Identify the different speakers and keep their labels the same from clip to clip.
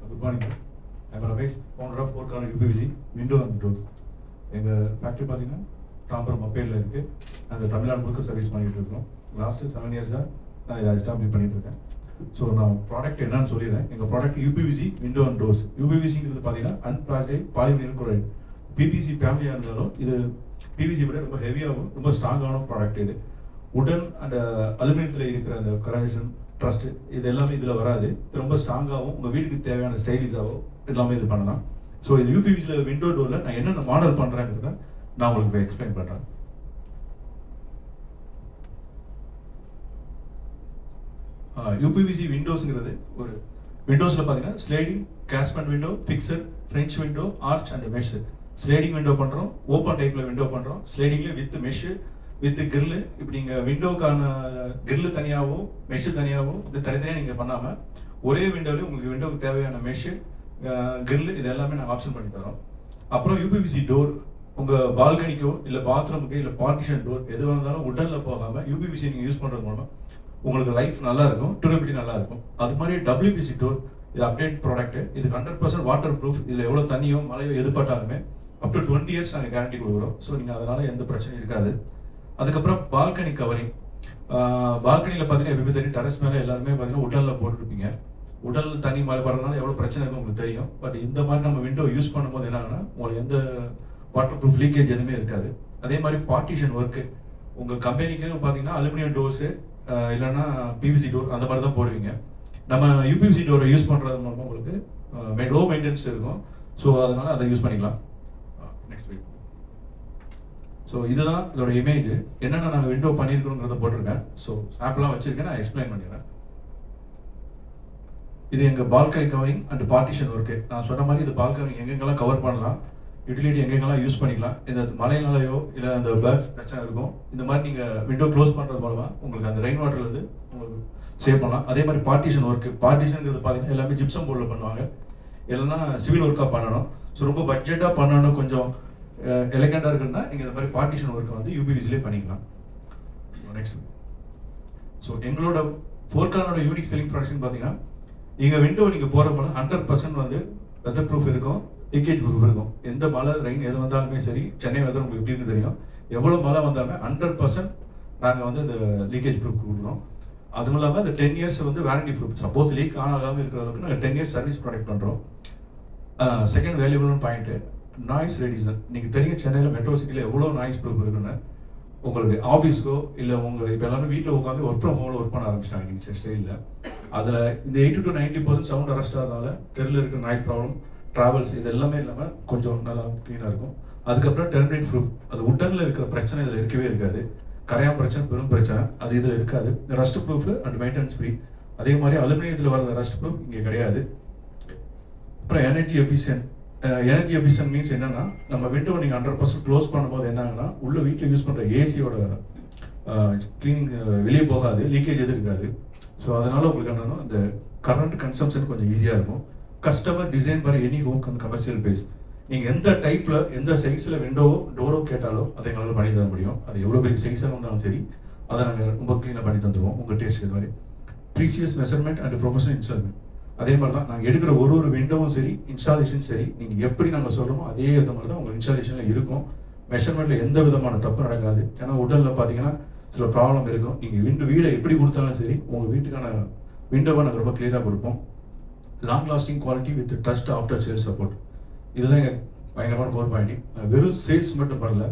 Speaker 1: Good morning. I'm Ramesh, founder of 4Corner UPVC Window and Doors. எங்கள் factory பார்த்தீங்கன்னா தாம்பரம் மப்பேடில் இருக்குது. அந்த தமிழ்நாடு முழுக்க சர்வீஸ் பண்ணிகிட்டு இருக்கோம். லாஸ்ட்டு 7 இயர்ஸாக நான் இதை எஸ்டாப்ளிஷ் பண்ணிகிட்டு இருக்கேன். ஸோ நான் ப்ராடக்ட் என்னன்னு சொல்லிடுறேன். எங்கள் product UPVC window and doors. யூபிவிசிங்கிறது பார்த்தீங்கன்னா அன்பிளாஸ்டைட் பாலிவினைல் குளோரைடு. பிபிசி ஃபேமிலியாக இருந்தாலும் இது பிவிசி விட ரொம்ப ஹெவியாகவும் ரொம்ப ஸ்ட்ராங்கான ப்ராடக்ட் இது. உடன் அண்ட் அலுமினியத்தில் இருக்கிற அந்த கரேஷன் ட்ரஸ்ட் இது எல்லாமே இதில் வராது. இது ரொம்ப ஸ்ட்ராங்காகவும் உங்கள் வீட்டுக்கு தேவையான ஸ்டைலிஷாகவும் எல்லாமே இது பண்ணலாம். ஸோ இது யூபிவிசியில் விண்டோ டோரில் நான் என்னென்ன மாடல் பண்ணுறேங்கிறத நான் உங்களுக்கு எக்ஸ்பிளைன் பண்ணுறேன். யூபிவிசி விண்டோஸ்ங்கிறது ஒரு விண்டோஸில் பார்த்தீங்கன்னா sliding, casement window, fixed, French window, arch and mesh. Sliding window பண்ணுறோம், ஓப்பன் டைப்பில் விண்டோ பண்ணுறோம், ஸ்லைடிங்கில் வித் மெஷ் வித் கிரில்லு. இப்படி நீங்கள் விண்டோக்கான கிரில்லு தனியாகவோ மெஷ்ஷு தனியாகவோ இது தனித்தனியாக நீங்கள் பண்ணாமல் ஒரே விண்டோவில் உங்களுக்கு விண்டோவுக்கு தேவையான மெஷ்ஷு கிரில்லு இது எல்லாமே நாங்கள் ஆப்ஷன் பண்ணி தரோம். அப்புறம் யூபிவிசி டோர் உங்கள் பால்கனிக்கோ இல்லை பாத்ரூமுக்கோ இல்லை பார்ட்டிஷன் டோர் எதுவாக இருந்தாலும் உடனில் போகாமல் யூபிவிசி நீங்கள் யூஸ் பண்ணுறது மூலமாக உங்களுக்கு லைஃப் நல்லா இருக்கும், டியூரபிலிட்டி நல்லா இருக்கும். அது மாதிரி டபிள்யூபிசி டோர் இது அப்டேட் ப்ராடக்ட். இது 100% வாட்டர் ப்ரூஃப். இதில் எவ்வளோ தண்ணியோ மழையோ எதிர்பார்த்தாலுமே அப் டு 20 இயர்ஸ் நாங்கள் கேரண்டி கொடுக்குறோம். ஸோ நீங்கள் அதனால் எந்த பிரச்சனையும் இருக்காது. அதுக்கப்புறம் பால்கனி கவரிங். பால்கனியில் பார்த்தீங்கன்னா எப்பவுமே தெரியும், டெரஸ் மேலே எல்லாருமே பார்த்தீங்கன்னா உடலில் போட்டுருப்பீங்க. உடல் தண்ணி மழை படுறதுனால எவ்வளோ பிரச்சனை இருக்கும் உங்களுக்கு தெரியும். பட் இந்த மாதிரி நம்ம விண்டோ யூஸ் பண்ணும்போது என்னன்னா உங்களுக்கு எந்த வாட்டர் ப்ரூஃப் லீக்கேஜ் எதுவுமே இருக்காது. அதே மாதிரி பார்ட்டிஷன் ஒர்க்கு உங்கள் கம்பெனிக்கு பார்த்தீங்கன்னா அலுமினியம் டோர்ஸு இல்லைன்னா பிவிசி டோர் அந்த மாதிரி தான் போடுவீங்க. நம்ம யூபிவிசி டோரை யூஸ் பண்ணுறது மூலமாக உங்களுக்கு லோ மெயின்டெனன்ஸ் இருக்கும். ஸோ அதனால் அதை யூஸ் பண்ணிக்கலாம். Next week. ஸோ இதுதான் இதோட இமேஜ். என்னென்ன நாங்கள் விண்டோ பண்ணியிருக்கோங்கிறத போட்டிருக்கேன். ஸோ ஆப்லாம் வச்சுருக்கேன், நான் எக்ஸ்பிளைன் பண்ணிடுறேன். இது எங்கள் balcony covering and partition work. நான் சொன்ன மாதிரி இது பால்கனி எங்கெங்கெல்லாம் கவர் பண்ணலாம், யூட்டிலிட்டி எங்கெங்கெல்லாம் யூஸ் பண்ணிக்கலாம். இந்த மழைனாலையோ இல்லை அந்த பேர்ட்ஸ் பிரச்சனை இருக்கும், இந்த மாதிரி நீங்கள் விண்டோ க்ளோஸ் பண்ணுறது மூலமாக உங்களுக்கு அந்த ரெயின் வாட்டர்லேருந்து உங்களுக்கு சேவ் பண்ணலாம். அதே மாதிரி பார்ட்டிஷன் ஒர்க்கு. பார்ட்டிஷன்ங்கிறது பார்த்தீங்கன்னா எல்லாமே ஜிப்சம் போர்டில் பண்ணுவாங்க, இல்லைன்னா சிவில் ஒர்க்காக பண்ணணும். ஸோ ரொம்ப பட்ஜெட்டாக பண்ணணும், கொஞ்சம் எலகண்டாக இருக்குன்னா நீங்கள் இந்த மாதிரி பார்ட்டிஷன் ஒர்க்கை வந்து யூபிவிசிலே பண்ணிக்கலாம். நெக்ஸ்ட். ஸோ எங்களோட 4Corner யூனிக் செல்லிங் ப்ராடக்ட்னு பார்த்தீங்கன்னா எங்கள் விண்டோ நீங்கள் போகிற போல 100% வந்து வெதர் ப்ரூஃப் இருக்கும், லீக்கேஜ் ப்ரூஃப் இருக்கும். எந்த மழை ரெயின் எது வந்தாலுமே சரி, சென்னை வெதர் உங்களுக்கு எப்படின்னு தெரியும், எவ்வளோ மழை வந்தாலுமே 100% நாங்கள் வந்து இந்த லீக்கேஜ் ப்ரூஃப் கொடுக்குறோம். அதுவும் இல்லாமல் இந்த 10 இயர்ஸ் வந்து வாரண்டி ப்ரூஃப். சப்போஸ் லீக் ஆகாமல் இருக்கிற அளவுக்கு நாங்கள் 10 இயர்ஸ் சர்வீஸ் ப்ராடக்ட் பண்ணுறோம். செகண்ட் வேல்யூபிளான பாயிண்ட்டு நாய்ஸ் ரெடியூசர். நீங்கள் தெரியும் சென்னையில் மெட்ரோ சிட்டியில் எவ்வளோ நாய்ஸ் ப்ரூஃப் இருக்குன்னு. உங்களுக்கு ஆஃபீஸ்க்கோ இல்லை உங்கள் இப்போ எல்லாமே வீட்டில் உட்காந்து ஒர்க் ஃப்ரம் ஹோமில் ஒர்க் பண்ண ஆரம்பிச்சிட்டாங்க நீங்கள் ஸ்டைலில். அதில் இந்த 80 to 90% சவுண்ட் அரெஸ்ட் ஆகிறதுனால தெருவில் இருக்கிற நாய்ஸ் ப்ராப்ளம், ட்ராவல்ஸ் இது எல்லாமே இல்லாமல் கொஞ்சம் நல்லா க்ளீனாக இருக்கும். அதுக்கப்புறம் டெர்மினேட் ப்ரூஃப். அது உடனில் இருக்கிற பிரச்சனை இதில் இருக்கவே இருக்காது. கரையான் பிரச்சனை, பெரும் பிரச்சனை அது இதில் இருக்காது. Rust proof and maintenance free. அதே மாதிரி அலுமினியத்தில் வர ரஸ்ட் ப்ரூஃப் இங்கே கிடையாது. அப்புறம் energy efficient. Energy efficient means என்னன்னா, நம்ம விண்டோ நீங்கள் 100% க்ளோஸ் பண்ணும்போது என்னங்கன்னா உள்ள வீட்டில் யூஸ் பண்ணுற ஏசியோட க்ளீனிங் வெளியே போகாது, லீக்கேஜ் எதுவும் இருக்காது. ஸோ அதனால் உங்களுக்கு என்னன்னா இந்த கரண்ட் கன்சம்ஷன் கொஞ்சம் ஈஸியாக இருக்கும். Customer design for any home commercial base. நீங்கள் எந்த டைப்பில் எந்த சைஸில் விண்டோவோ டோரோ கேட்டாலோ அதை எங்களால் பண்ணி தர முடியும். அது எவ்வளோ பெரிய சைஸாக இருந்தாலும் சரி, அதை நாங்கள் ரொம்ப க்ளீனாக பண்ணி தந்துடுவோம் உங்கள் டேஸ்ட் இது மாதிரி. Precise measurement and professional installment. அதே மாதிரி தான் நாங்கள் எடுக்கிற ஒரு விண்டோவும் சரி, இன்ஸ்டாலேஷன் சரி, நீங்கள் எப்படி நாங்கள் சொல்கிறோமோ அதே வித மாதிரி தான் உங்கள் இன்ஸ்டாலேஷனில் இருக்கும். மெஷர்மெண்ட்டில் எந்த விதமான தப்பு நடக்காது. ஏன்னா உடலில் பார்த்தீங்கன்னா சில ப்ராப்ளம் இருக்கும். நீங்கள் வீடை எப்படி கொடுத்தாலும் சரி, உங்கள் வீட்டுக்கான விண்டோவை நாங்கள் ரொம்ப கிளியராக கொடுப்போம். Long lasting quality with trust after sales support. இதுதான் எங்கள் பயங்கரமான கோர் பாயிண்ட். வெறும் சேல்ஸ் மட்டும் பண்ணல,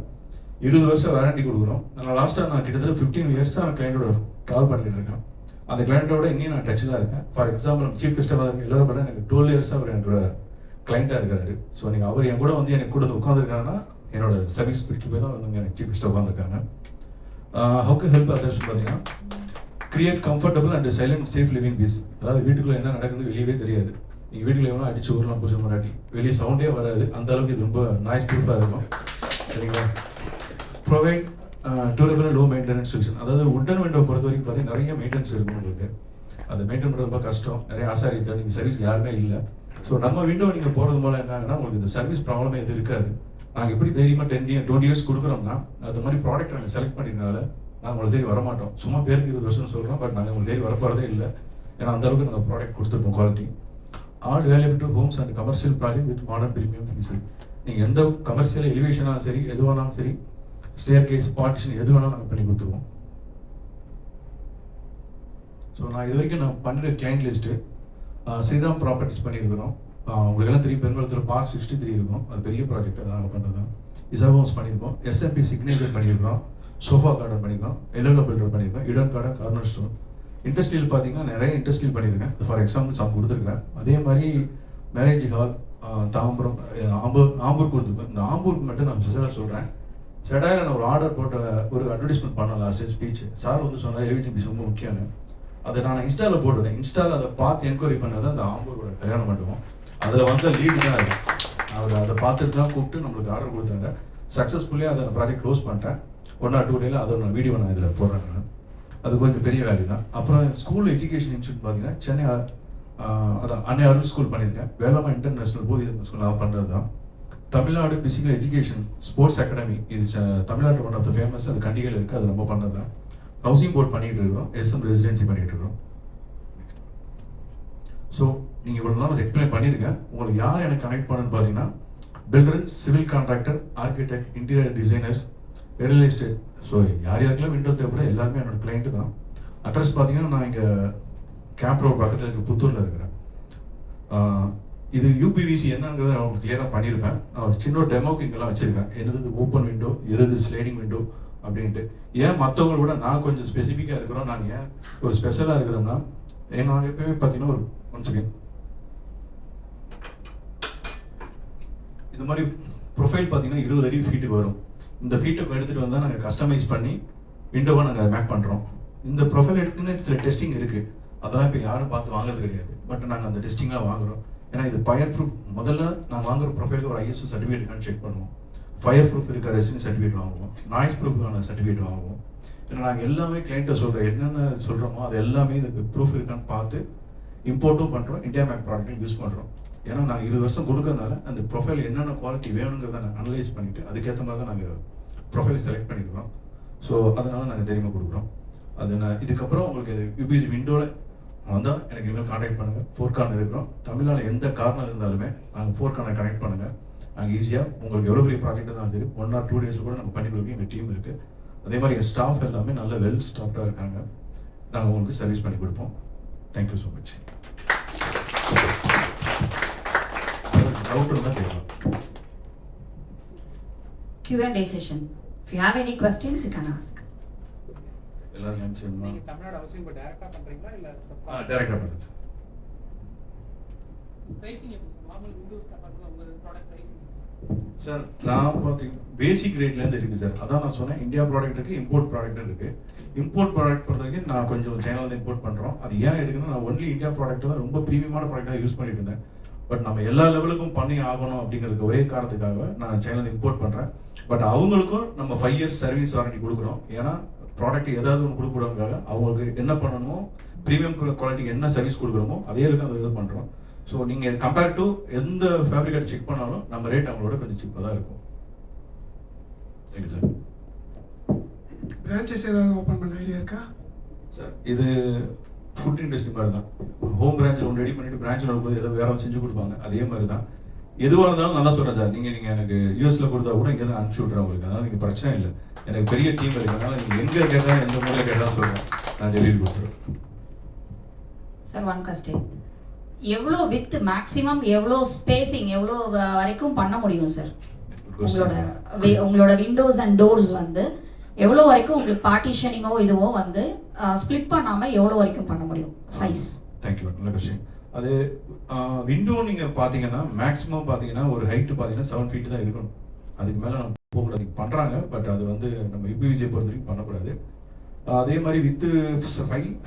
Speaker 1: 20 வருஷம் வாரண்டி கொடுக்குறோம். நான் கிட்டத்தட்ட 15 இயர்ஸாக நான் கிளைண்டோட ட்ராவல் பண்ணிட்டு இருக்கேன். அந்த கிளைண்ட்டோட இன்னும் நான் டச்சில் தான் இருக்கேன். ஃபார் எக்ஸாம்பிள் சீஃப் கஸ்டமர் எல்லாரும் பார்த்தா எனக்கு 12 இயர்ஸாக அவர் என்னோட கிளைண்ட்டாக இருக்கிறாரு. ஸோ நீங்கள் அவர் என் கூட வந்து எனக்கு கூட உட்காந்துருக்காங்கன்னா என்னோட சர்வீஸ் பிடிக்க போய் தான் வந்து எனக்கு சீஃப் கஸ்டமர் உட்காந்துருக்காங்க. ஹவு கேன் ஹெல்ப் அதர்ஸ் பார்த்தீங்கன்னா create comfortable and silent safe living peace. அதாவது வீட்டுக்குள்ளே என்ன நடக்குது வெளியவே தெரியாது. நீங்கள் வீட்டில் எவ்வளோ அடிச்சு ஊரெலாம் பூஜை மராட்டி வெளியே சவுண்டே வராது. அந்த அளவுக்கு இது ரொம்ப நாய்ஸ் ப்ரூஃபாக இருக்கும். சரிங்களா? Provide durable low maintenance solution. அதாவது உட்டன் விண்டோ பொறுத்த வரைக்கும் பார்த்தீங்கன்னா நிறைய மெயின்டெனன்ஸ் இருக்கும் உங்களுக்கு. அதை மெயின்டைன் பண்ணுறது ரொம்ப கஷ்டம். நிறைய ஆசாரி தான், நீங்கள் சர்வீஸ் யாருமே இல்லை. ஸோ நம்ம விண்டோ நீங்கள் போகிறது மூலம் என்னன்னா உங்களுக்கு இந்த சர்வீஸ் ப்ராப்ளமே எது இருக்காது. நாங்கள் எப்படி தைரியமாக 20 இயர்ஸ் கொடுக்குறோம்னா அது மாதிரி ப்ராடக்ட் நாங்கள் செலக்ட் பண்ணினால நாங்கள் உங்களை தேடி வரமாட்டோம். சும்மா பேருக்கு 20 வருஷம் சொல்கிறோம், பட் நாங்கள் உங்களை தேடி வரப்போகிறதே இல்லை. ஏன்னா அந்தளவுக்கு நாங்கள் ப்ராடக்ட் கொடுத்துருப்போம் quality. All valuable to Holmes and commercial project with modern premium finishing. நீங்கள் எந்த கமர்ஷியல் எலிவேஷனாலும் சரி, எது வேணாலும் சரி, ஸ்டேர் கேஸ், பார்ட்டிஷன் எது வேணாலும் நாங்கள் பண்ணி கொடுத்துருவோம். ஸோ நான் இது வரைக்கும் நான் பண்ணுற கிளைண்ட் லிஸ்ட்டு ஸ்ரீராம் ப்ராப்பர்ட்டிஸ் பண்ணியிருக்கிறோம். உங்களுக்கு எல்லாம் 3 பெருங்குளத்தில் பார்க் 63 இருக்கும். அது பெரிய ப்ராஜெக்ட், அதை நாங்கள் பண்ணுறது தான். இசாகோம்ஸ் பண்ணியிருக்கோம், எஸ்எம்பி சிக்னேச்சர் பண்ணியிருக்கோம், சோஃபா கார்டன் பண்ணியிருக்கோம், எல்லோ பில்டர் பண்ணியிருக்கோம், இடன் கார்டன், கார்னர் ஸ்டோன். இண்டஸ்ட்ரியல் பார்த்தீங்கன்னா நிறைய இண்டஸ்ட்ரியல் பண்ணியிருக்கேன். ஃபார் எக்ஸாம்பிள் சம் கொடுத்துருக்கேன். அதே மாதிரி மேரேஜ் ஹால், தாம்பரம், ஆம்பூர் கொடுத்துருக்கேன். இந்த ஆம்பூருக்கு மட்டும் நான் ஸ்பெஷலாக சொல்கிறேன். செடாயில் நான் ஒரு ஆர்டர் போட்ட ஒரு அட்வர்டைஸ்மெண்ட் பண்ணேன் லாஸ்ட் ஸ்பீச். சார் வந்து சொன்னார் எல்விஜிபி ரொம்ப முக்கியம்னு. அதை நான் இன்ஸ்டாவில் போட்டுருந்தேன். இன்ஸ்டாவில் அதை பார்த்து என்கொயரி பண்ணது அந்த ஆம்பூரோட கல்யாண மண்டபம். அதில் வந்து லீடு தான் அது. அவர் அதை பார்த்துட்டு தான் கூப்பிட்டு நம்மளுக்கு ஆர்டர் கொடுத்தாங்க. சக்ஸஸ்ஃபுல்லி அதை நான் ப்ராஜெக்ட் க்ளோஸ் பண்ணிட்டேன். 1 or 2 டேயில் அதை நான் வீடியோ நான் இதில் போடுறேன். நான் அது கொஞ்சம் பெரிய வேல்யூ தான். அப்புறம் ஸ்கூல் எஜுகேஷன் இன்ஸ்டியூட் பார்த்தீங்கன்னா சென்னை அதான் அன்னை அருள் ஸ்கூல் பண்ணியிருக்கேன். வேலம்மா இன்டர்நேஷனல் போதி ஸ்கூல் நான் பண்ணுறது தான். Tamil Nadu physical education sports academy, இது தமிழ்நாட்டில் ஒன் ஆஃப் த ஃபேமஸ். அது கண்டிகையில் இருக்குது, அது நம்ம பண்ணுறது தான். ஹவுசிங் போர்ட் பண்ணிகிட்டு இருக்கிறோம், எஸ்எம் ரெசிடென்சி பண்ணிகிட்டு இருக்கிறோம். ஸோ நீங்கள் இவ்வளோ நாள் எக்ஸ்பிளைன் பண்ணியிருக்கேன். உங்களுக்கு யார் எனக்கு கனெக்ட் பண்ணுன்னு பார்த்தீங்கன்னா builder, civil contractor, architect, interior designers, real estate. So யார் யாருக்கெல்லாம் விண்டோ தேவைப்பட எல்லாருமே என்னோட கிளைண்ட்டு தான். அட்ரஸ் பார்த்தீங்கன்னா நான் இங்கே கேம்ப் ரோட் பக்கத்தில் இருக்க புத்தூரில் இருக்கிறேன். இது யூபிவிசி என்னங்கிறத நான் உங்களுக்கு கிளியராக பண்ணியிருப்பேன். நான் ஒரு சின்ன டெமோக்கு இங்கெல்லாம் வச்சுருக்கேன். எது ஓப்பன் விண்டோ, எது ஸ்லைடிங் விண்டோ அப்படின்ட்டு. ஏன் மற்றவங்கள விட நான் கொஞ்சம் ஸ்பெசிஃபிக்காக இருக்கிறோம், நாங்கள் ஏன் ஒரு ஸ்பெஷலாக இருக்கிறோம்னா, நாங்கள் எப்போயுமே பார்த்தீங்கன்னா ஒரு 1 செகண்ட் இது மாதிரி ப்ரொஃபைல் பார்த்தீங்கன்னா 20 அடி ஃபீட்டுக்கு வரும். இந்த ஃபீட்டுக்கு எடுத்துகிட்டு வந்தால் நாங்கள் கஸ்டமைஸ் பண்ணி விண்டோவை நாங்கள் மேக் பண்ணுறோம். இந்த ப்ரொஃபைல் எடுத்துன்னு சில டெஸ்டிங் இருக்குது. அதெல்லாம் இப்போ யாரும் பார்த்து வாங்குறது கிடையாது. பட் நாங்கள் அந்த டெஸ்டிங்காக வாங்குகிறோம். ஏன்னா இது ஃபயர் ப்ரூஃப். முதல்ல நாங்கள் வாங்குற ப்ரொஃபைலுக்கு ஒரு ஐஎஸ்ஓ சர்டிஃபிகேட் இருக்கான்னு செக் பண்ணுவோம். ஃபயர் ப்ரூஃப் இருக்க ரெசிடென்ட் சர்டிஃபிகேட் வாங்குவோம், நாய்ஸ் ப்ரூஃப்கான சர்டிஃபிகேட் வாங்குவோம். ஏன்னா நாங்கள் எல்லாமே கிளைண்ட்டை சொல்கிறோம், என்னென்ன சொல்கிறோமோ அது எல்லாமே இதுக்கு ப்ரூஃப் இருக்கான்னு பார்த்து இம்போர்ட்டும் பண்ணுறோம், இந்தியா மேக் ப்ராடக்ட்டும் யூஸ் பண்ணுறோம். ஏன்னா நாங்கள் 20 வருஷம் கொடுக்கறதுனால அந்த ப்ரொஃபைல் என்னென்ன குவாலிட்டி வேணுங்கிறத நாங்கள் அனலைஸ் பண்ணிவிட்டு அதுக்கேற்ற மாதிரி தான் நாங்கள் ப்ரொஃபைல் செலக்ட் பண்ணிக்கிறோம். ஸோ அதனால் நாங்கள் தெரியுமா கொடுக்குறோம். அது நான் இதுக்கப்புறம் உங்களுக்கு இது யூபிசி விண்டோவில் வந்தால் எனக்கு இனிமேல் கான்டாக்ட் பண்ணுங்கள். 4 கார்னர் இருக்கிறோம். தமிழ்நாடு எந்த கார்னர் இருந்தாலுமே நாங்கள் 4 கார்னர் கனெக்ட் பண்ணுங்கள். நாங்கள் ஈஸியாக உங்களுக்கு எவ்வளோ பெரிய ப்ராஜெக்ட் தான் சரி 1 or 2 டேஸில் கூட நம்ம பண்ணி கொடுக்க எங்கள் டீம் இருக்குது. அதே மாதிரி எங்கள் ஸ்டாஃப் எல்லாமே நல்ல வெல் ஸ்டாஃப்டாக இருக்காங்க. நாங்கள் உங்களுக்கு சர்வீஸ் பண்ணி கொடுப்போம். Thank you so much. டவுட் இருந்தால் கேட்கலாம்.
Speaker 2: Q&A session. If you have any questions, you can ask.
Speaker 1: எல்லாரும் நினைச்சீங்கன்னா
Speaker 3: நீங்க தமிழ்நாடு ஹவுசிங் போர்ட் டைரக்டா பண்றீங்களா இல்ல
Speaker 1: டைரக்டா பண்ணுங்க சார்.
Speaker 3: பிரைசிங் எப்படி சார்? நார்மல் விண்டோஸ் கம்பேர்ல உங்க ப்ராடக்ட் பிரைசிங்
Speaker 1: சார் நான் பார்த்தீங்கன்னா பேசிக் ரேட்லேருந்து இருக்குது சார். அதான் நான் சொன்னேன், இந்தியா ப்ராடக்ட் இருக்குது, இம்போர்ட் ப்ராடக்ட் இருக்குது. இம்போர்ட் ப்ராடக்ட் பொறுத்த வரைக்கும் நான் கொஞ்சம் சைனாவில் இம்போர்ட் பண்ணுறோம். அது ஏன் எடுக்கணும், நான் ஒன்லி இந்தியா ப்ராடக்ட் தான் ரொம்ப ப்ரீமியமான ப்ராடக்டாக யூஸ் பண்ணிட்டு இருந்தேன். பட் நம்ம எல்லா லெவலுக்கும் பண்ணி ஆகணும் அப்படிங்கிறதுக்கு ஒரே காரணத்துக்காக நான் சைனாவில் இம்போர்ட் பண்ணுறேன். பட் அவங்களுக்கும் நம்ம 5 years சர்வீஸ் வாரண்டி கொடுக்குறோம். ஏன்னா ப்ராடக்ட் ஏதாவது ஒன்று கொடுக்குறவங்களுக்காக அவங்களுக்கு என்ன பண்ணணுமோ, ப்ரீமியம் குவாலிட்டிக்கு என்ன சர்வீஸ் கொடுக்குறோமோ அதே இருக்கு அந்த இது பண்ணுறோம். ஸோ நீங்கள் கம்பேர் டு எந்த ஃபேப்ரிக்கேட் செக் பண்ணாலும் நம்ம ரேட் அவங்களோட கொஞ்சம் சீப்பாக தான் இருக்கும். Thank you sir.
Speaker 4: பிரான்ச்சஸ் ஏதாவது ஓப்பன் பண்ண ஐடியா இருக்கா
Speaker 1: சார்? இது ஃபுட் இண்டஸ்ட்ரி மாதிரி தான். ஹோம் பிரான்ச்சில் ஒன்று ரெடி பண்ணிட்டு பிரான்ச்சில் வரும்போது ஏதோ வேற செஞ்சு கொடுப்பாங்க. அதே மாதிரி தான் எதுவாக இருந்தாலும் நான் தான் சொல்கிறேன் சார். நீங்கள் எனக்கு யூஎஸில் கொடுத்தா கூட இங்கே தான் அனுப்பிச்சி விட்றேன் உங்களுக்கு. அதனால் நீங்கள் பிரச்சனை இல்லை. எனக்கு பெரிய டீம் இருக்குது. அதனால் நீங்கள் எங்கே கேட்டால் எந்த மூலையில் கேட்டாலும் சொல்கிறேன், நான் டெலிவரி கொடுத்துருவேன்.
Speaker 2: Sir, one question. எவ்வளோ வித் மேக்ஸிமம் எவ்வளோ ஸ்பேசிங் எவ்வளோ வரைக்கும் பண்ண முடியும் சார்? உங்களோட விண்டோஸ் அண்ட் டோர்ஸ் வந்து எவ்வளோ வரைக்கும் உங்களுக்கு பார்ட்டிஷனிங்கோ இதுவோ வந்து ஸ்ப்ளிட் பண்ணாமல் எவ்வளோ வரைக்கும் பண்ண முடியும் சைஸ்?
Speaker 1: தேங்க்யூ, நல்ல கொஸ்டின். அது விண்டோ நீங்கள் பார்த்தீங்கன்னா மேக்ஸிமம் பார்த்தீங்கன்னா ஒரு ஹைட்டு பார்த்தீங்கன்னா 7 feet தான் இருக்கணும். அதுக்கு மேலே நம்ம போகக்கூடாது. பண்ணுறாங்க, பட் அது வந்து நம்ம யூபிவிசியை பொறுத்த வரைக்கும் பண்ணக்கூடாது. அதே மாதிரி வித்து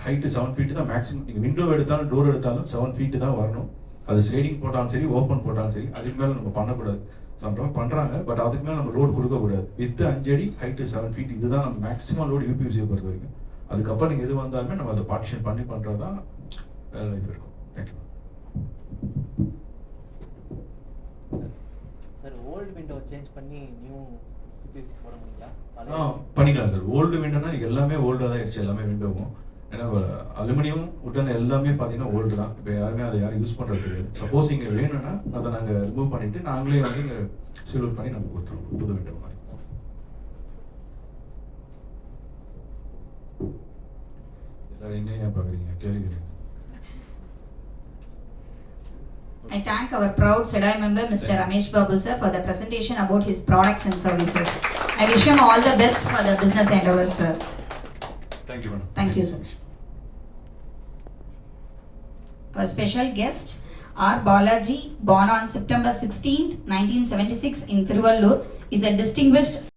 Speaker 1: ஹைட்டு 7 feet தான் மேக்ஸிமம். நீங்கள் விண்டோ எடுத்தாலும் டோர் எடுத்தாலும் 7 feet தான் வரணும். அது ஸ்லைடிங் போட்டாலும் சரி, ஓப்பன் போட்டாலும் சரி, அதுக்கு மேலே நம்ம பண்ணக்கூடாது. சம்டைம் பண்ணுறாங்க, பட் அதுக்கு மேலே நம்ம லோட் கொடுக்கக்கூடாது. வித்து 5 அடி, ஹைட்டு 7 feet, இதுதான் நம்ம மேக்ஸிமம் லோடு யூபிவிசியை பொறுத்த வரைக்கும். அதுக்கப்புறம் நீங்கள் எது வந்தாலுமே நம்ம அதை பார்ட்டிஷன் பண்ணி பண்ணுறது தான் லைஃப் இருக்கும். Thank you
Speaker 5: sir. Old window change பண்ணி நியூ யூபிவிசி போட முடியுங்களா?
Speaker 1: பண்ணிக்கலாம் சார். ஓல்டு விண்டோனா நீங்கள் எல்லாமே ஓல்டாக தான் ஆயிடுச்சு. எல்லாமே விண்டோவும் ஏன்னா அலுமினியம் உட்டன் எல்லாமே பார்த்தீங்கன்னா ஓல்டு தான். இப்போ யாருமே அதை யாரும் யூஸ் பண்ணுறது கிடையாது. சப்போஸ் இங்கே வேணும்னா அதை நாங்கள் ரிமூவ் பண்ணிவிட்டு நாங்களே வந்து இங்கே சீல் பண்ணி நம்ம கொடுத்துருவோம் புது விண்டோ மாதிரி. எல்லாரும் என்ன ஏன் பார்க்குறீங்க? கேள்வி கேளுங்க.
Speaker 2: I thank our proud SEDAI member Mr. Ramesh Babu sir for the presentation about his products and services. I wish him all the best for the business endeavors, sir.
Speaker 1: Thank you, madam.
Speaker 2: Thank you, sir. Our special guest R. Balaji, born on September 16th, 1976 in Tiruvallur, is a distinguished